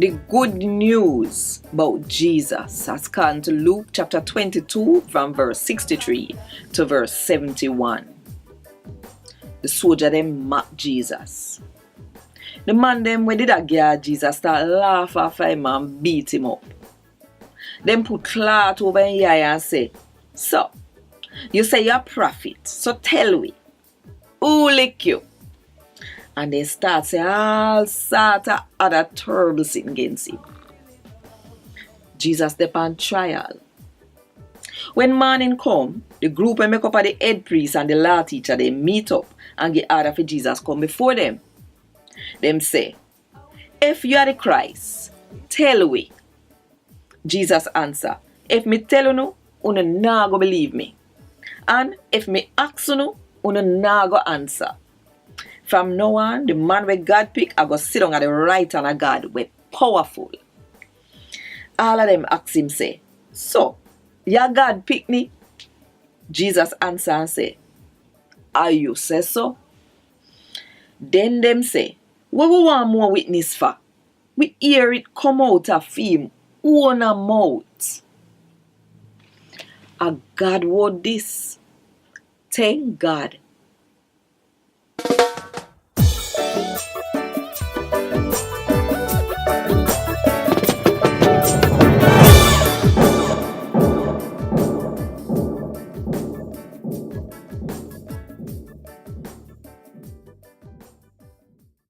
The good news about Jesus has come to Luke chapter 22 from verse 63 to verse 71. The soldier them mock Jesus. The man them when did that guard Jesus start laugh after him and beat him up. Them put cloth over his eye and say, "So, you say you're a prophet, so tell we, who lick you?" And they start saying all sort of other terrible things against him. Jesus step on trial. When morning come, the group and make up of the head priest and the law teacher, they meet up and get order for Jesus come before them. Them say, "If you are the Christ, tell we." Jesus answer, "If me tell you, you nah go believe me. And if me ask you, you nah go answer. From now on, the man where God pick, I go sit down at the right hand of God, we powerful." All of them ask him say, "So, your God pick me?" Jesus answer and say, "Are you say so?" Then them say, "What we want more witness for? We hear it come out of him own mouth." A Gad Wod Dis. Thank God